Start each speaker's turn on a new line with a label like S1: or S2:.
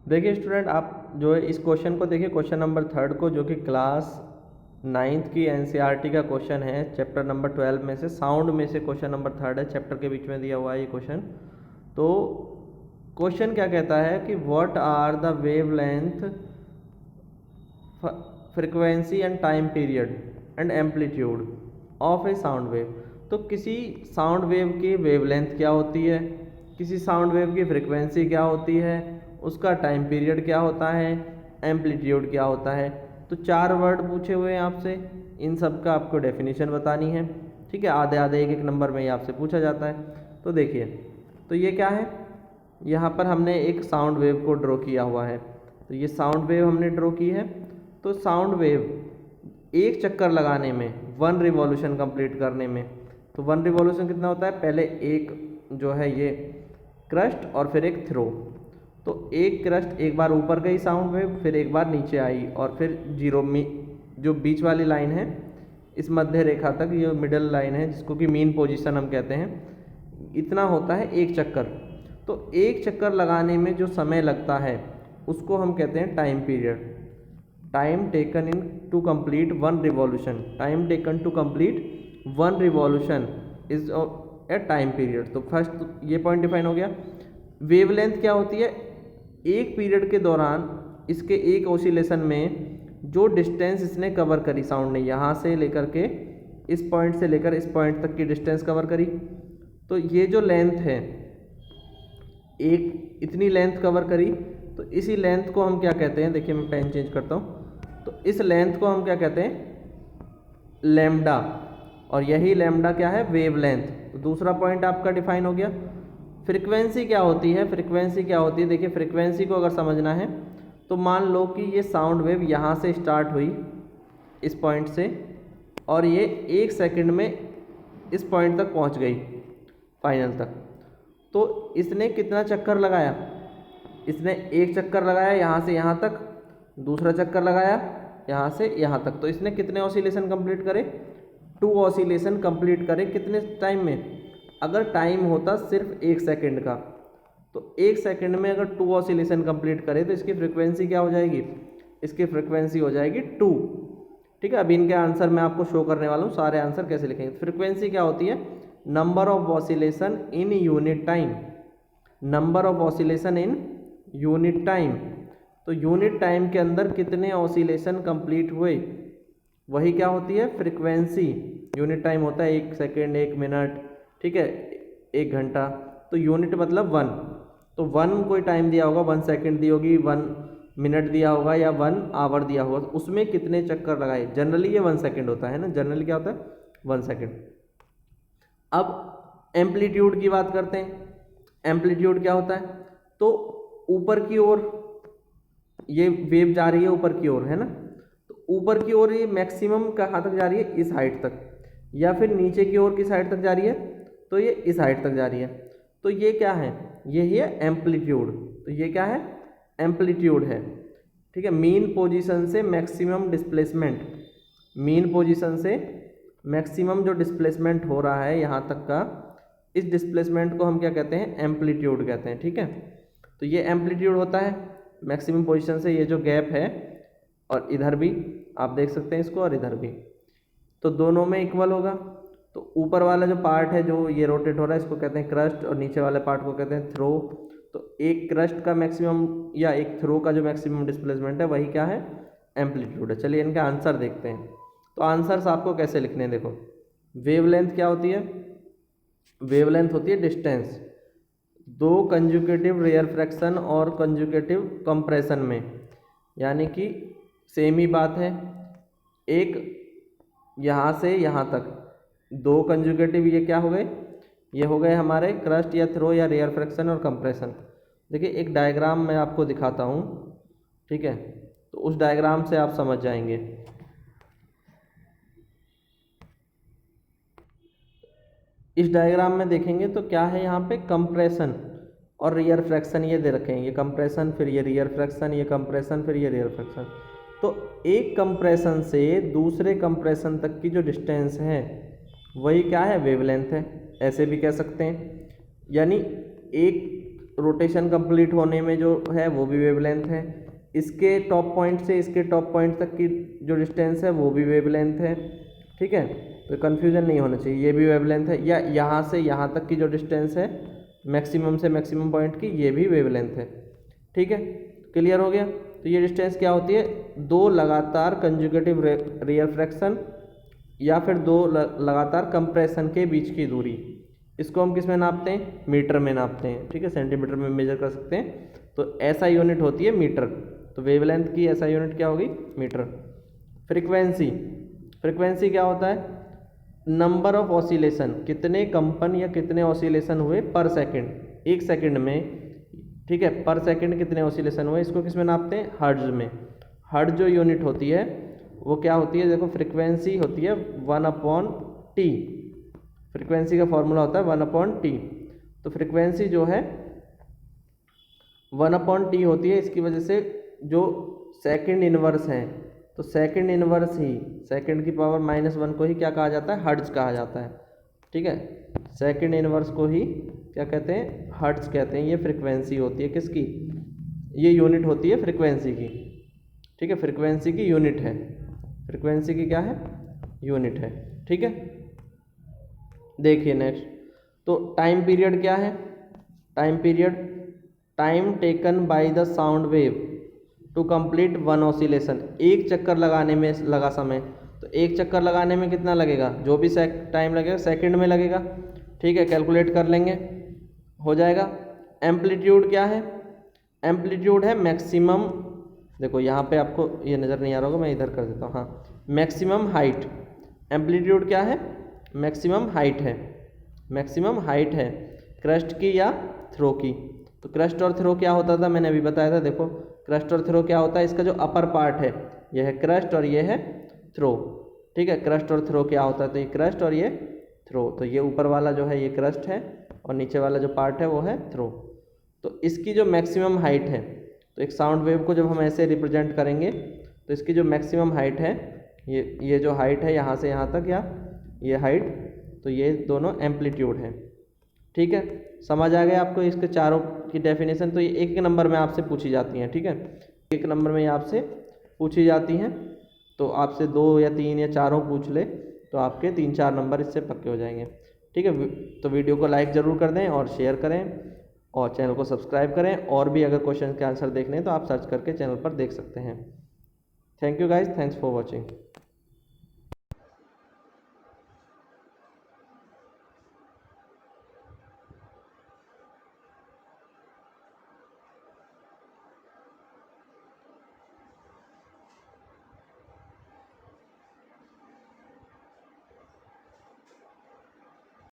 S1: देखिए स्टूडेंट, आप जो है इस क्वेश्चन को देखिए, क्वेश्चन नंबर 3 को, जो कि क्लास 9th की एनसीईआरटी का क्वेश्चन है, चैप्टर नंबर 12 में से, साउंड में से क्वेश्चन नंबर 3 है, चैप्टर के बीच में दिया हुआ है ये क्वेश्चन। तो क्वेश्चन क्या कहता है कि what are the wavelength, frequency and time period and amplitude of a sound wave. तो किसी साउंड वेव की वेवलेंथ क्या होती है, किसी साउंड वेव की फ्रिक्वेंसी क्या होती है, उसका टाइम पीरियड क्या होता है, एम्पलीट्यूड क्या होता है। तो 4 वर्ड पूछे हुए हैं आपसे, इन सब का आपको डेफिनेशन बतानी है। ठीक है, आधे आधे एक एक नंबर में ही आपसे पूछा जाता है। तो देखिए, तो ये क्या है, यहाँ पर हमने एक साउंड वेव को ड्रॉ किया हुआ है। तो ये साउंड वेव हमने ड्रॉ की है। तो साउंड वेव एक चक्कर लगाने में, 1 रिवॉल्यूशन कंप्लीट करने में, तो 1 रिवॉल्यूशन कितना होता है, पहले एक जो है ये क्रस्ट और फिर एक थ्रो। तो एक क्रस्ट एक बार ऊपर गई साउंड वेव, फिर एक बार नीचे आई, और फिर जीरो में जो बीच वाली लाइन है, इस मध्य रेखा तक, ये मिडल लाइन है जिसको कि मीन पोजीशन हम कहते हैं, इतना होता है एक चक्कर। तो एक चक्कर लगाने में जो समय लगता है उसको हम कहते हैं time period. Time taken in to complete 1 revolution, time taken to complete 1 revolution is a time period. तो फर्स्ट ये पॉइंट डिफाइन हो गया। वेवलेंथ क्या होती है, एक पीरियड के दौरान इसके एक ऑसिलेशन में जो डिस्टेंस इसने कवर करी, साउंड ने यहाँ से लेकर के इस पॉइंट से लेकर इस पॉइंट तक की डिस्टेंस कवर करी, तो ये जो लेंथ है, एक इतनी लेंथ कवर करी, तो इसी लेंथ को हम क्या कहते हैं, देखिए मैं पेन चेंज करता हूँ, तो इस लेंथ को हम क्या कहते हैं, लैम्डा। और यही लैम्डा क्या है, वेवलेंथ। तो दूसरा पॉइंट आपका डिफाइन हो गया। फ्रीक्वेंसी क्या होती है, फ्रीक्वेंसी क्या होती है, देखिए फ्रीक्वेंसी को अगर समझना है तो मान लो कि ये साउंड वेव यहाँ से स्टार्ट हुई इस पॉइंट से, और ये 1 सेकंड में इस पॉइंट तक पहुँच गई फाइनल तक। तो इसने कितना चक्कर लगाया, इसने एक चक्कर लगाया यहाँ से यहाँ तक, दूसरा चक्कर लगाया यहाँ से यहाँ तक। तो इसने कितने ऑसिलेशन कंप्लीट करे, 2 ऑसिलेशन कंप्लीट करे। कितने टाइम में, अगर टाइम होता सिर्फ 1 सेकंड का, तो 1 सेकंड में अगर 2 ऑसिलेशन कंप्लीट करे तो इसकी फ्रिक्वेंसी क्या हो जाएगी, इसकी फ्रिक्वेंसी हो जाएगी 2। ठीक है, अभी इनके आंसर मैं आपको शो करने वाला हूँ, सारे आंसर कैसे लिखेंगे। फ्रिक्वेंसी क्या होती है, number of oscillation in unit time, number of oscillation in unit time. तो यूनिट टाइम के अंदर कितने ऑसिलेशन कंप्लीट हुए, वही क्या होती है, फ्रिक्वेंसी। यूनिट टाइम होता है 1 सेकेंड, 1 मिनट, ठीक है, 1 घंटा। तो यूनिट मतलब 1, तो 1 कोई टाइम दिया होगा, 1 सेकेंड दी होगी, 1 मिनट दिया होगा, या 1 आवर दिया होगा, तो उसमें कितने चक्कर लगाए। जनरली ये 1 सेकेंड होता है ना, जनरली क्या होता है 1 सेकेंड। अब एम्पलीट्यूड की बात करते हैं। एम्पलीट्यूड क्या होता है, तो ऊपर की ओर ये वेव जा रही है, ऊपर की ओर है ना, तो ऊपर की ओर ये मैक्सिमम कहाँ तक जा रही है, इस हाइट तक, या फिर नीचे की ओर किस हाइट तक जा रही है, तो ये इस हाइट तक जा रही है। तो ये क्या है, यही है एम्पलीट्यूड। तो ये क्या है, एम्पलीट्यूड है। ठीक है, मीन पोजीशन से मैक्सिमम डिस्प्लेसमेंट, मीन पोजीशन से मैक्सिमम जो डिस्प्लेसमेंट हो रहा है यहाँ तक का, इस डिस्प्लेसमेंट को हम क्या कहते हैं, एम्पलीट्यूड कहते हैं। ठीक है, तो ये एम्पलीट्यूड होता है मैक्सिमम पोजीशन से, ये जो गैप है, और इधर भी आप देख सकते हैं इसको, और इधर भी, तो दोनों में इक्वल होगा। तो ऊपर वाला जो पार्ट है जो ये रोटेट हो रहा है, इसको कहते हैं क्रस्ट, और नीचे वाले पार्ट को कहते हैं थ्रो। तो एक क्रस्ट का मैक्सिमम या एक थ्रो का जो मैक्सिमम डिस्प्लेसमेंट है, वही क्या है, एम्पलीट्यूड है। चलिए इनका आंसर देखते हैं। तो आंसर्स आपको कैसे लिखने हैं, देखो वेवलेंथ क्या होती है, वेवलेंथ होती है डिस्टेंस 2 कंजुकेटिव रेयर फ्रैक्शन और कंजुकेटिव कंप्रेशन में, यानी कि सेम ही बात है। एक यहाँ से यहाँ तक 2 कंजुकेटिव, ये क्या हो गए, ये हो गए हमारे क्रस्ट या थ्रो या रेयर फ्रैक्शन और कंप्रेशन। देखिए एक डायग्राम मैं आपको दिखाता हूँ, ठीक है, तो उस डायग्राम से आप समझ जाएंगे। इस डायग्राम में देखेंगे तो क्या है, यहाँ पे कंप्रेशन और रियर फ्रैक्शन ये दे रखे हैं, ये कंप्रेशन, फिर ये रियर फ्रैक्शन, ये कंप्रेशन, फिर ये रियर फ्रैक्शन। तो एक कंप्रेशन से दूसरे कंप्रेशन तक की जो डिस्टेंस है, वही क्या है, वेवलेंथ है, ऐसे भी कह सकते हैं। यानी एक रोटेशन कंप्लीट होने में जो है वो भी वेवलेंथ है, इसके टॉप पॉइंट से इसके टॉप पॉइंट तक की जो डिस्टेंस है वो भी वेवलेंथ है। ठीक है, तो कन्फ्यूज़न नहीं होना चाहिए, ये भी वेवलेंथ है, या यहाँ से यहाँ तक की जो डिस्टेंस है मैक्सिमम से मैक्सिमम पॉइंट की, ये भी वेवलेंथ है। ठीक है, क्लियर हो गया। तो ये डिस्टेंस क्या होती है, दो लगातार कंजुगेटिव रियल फ्रैक्शन या फिर दो लगातार कंप्रेशन के बीच की दूरी। इसको हम किस में नापते हैं, मीटर में नापते हैं। ठीक है, सेंटीमीटर में मेजर कर सकते हैं। तो ऐसा यूनिट होती है मीटर। तो वेवलेंथ की ऐसा यूनिट क्या होगी, मीटर। फ्रीक्वेंसी, फ्रीक्वेंसी क्या होता है, नंबर ऑफ ऑसिलेशन, कितने कंपन या कितने ऑसिलेशन हुए पर सेकंड, एक सेकंड में। ठीक है, पर सेकंड कितने ऑसिलेशन हुए, इसको किस में नापते हैं, हर्ट्ज में। हर्ट्ज जो यूनिट होती है वो क्या होती है, देखो फ्रीक्वेंसी होती है 1/T। फ्रीक्वेंसी का फॉर्मूला होता है 1/T। तो फ्रीक्वेंसी जो है 1/T होती है, इसकी वजह से जो सेकंड इनवर्स हैं, तो सेकंड इनवर्स ही सेकंड की पावर -1 को ही क्या कहा जाता है, हर्ट्ज कहा जाता है। ठीक है, सेकंड इनवर्स को ही क्या कहते हैं, हर्ट्ज कहते हैं। ये फ्रीक्वेंसी होती है किसकी, ये यूनिट होती है फ्रीक्वेंसी की। ठीक है, फ्रीक्वेंसी की यूनिट है, फ्रीक्वेंसी की क्या है, यूनिट है। ठीक है, देखिए नेक्स्ट, तो टाइम पीरियड क्या है, time period, time taken by the sound wave to complete one oscillation. एक चक्कर लगाने में लगा समय, तो एक चक्कर लगाने में कितना लगेगा, जो भी टाइम लगेगा सेकंड में लगेगा। ठीक है, कैलकुलेट कर लेंगे, हो जाएगा। एम्पलीट्यूड क्या है, एम्पलीट्यूड है मैक्सिमम, देखो यहाँ पे आपको ये नज़र नहीं आ रहा होगा, मैं इधर कर देता हूँ, हाँ, मैक्सिमम हाइट। एम्पलीट्यूड क्या है, मैक्सिमम हाइट है, मैक्सिमम हाइट है क्रस्ट की या थ्रो की। तो क्रस्ट और थ्रो क्या होता था, मैंने अभी बताया था। देखो क्रस्ट और थ्रो क्या होता है, इसका जो अपर पार्ट है ये है क्रस्ट और ये है थ्रो। ठीक है, क्रस्ट और थ्रो क्या होता है, तो ये क्रस्ट और ये थ्रो। तो ये ऊपर वाला जो है ये क्रस्ट है और नीचे वाला जो पार्ट है वो है थ्रो। तो इसकी जो मैक्सिमम हाइट है, तो एक साउंड वेव को जब हम ऐसे रिप्रेजेंट करेंगे तो इसकी जो मैक्सिमम हाइट है, ये जो हाइट है यहाँ से यहाँ तक, या ये हाइट, तो ये दोनों एम्पलीट्यूड है। ठीक है, समझ आ गया आपको इसके चारों की डेफिनेशन। तो ये एक एक नंबर में आपसे पूछी जाती हैं। ठीक है, एक नंबर में ये आपसे पूछी जाती हैं, तो आपसे 2 या 3 या चारों पूछ ले तो आपके 3-4 नंबर इससे पक्के हो जाएंगे। ठीक है, तो वीडियो को लाइक ज़रूर कर दें और शेयर करें और चैनल को सब्सक्राइब करें। और भी अगर क्वेश्चन के आंसर देखने हैं तो आप सर्च करके चैनल पर देख सकते हैं। Thank you guys, thanks for watching.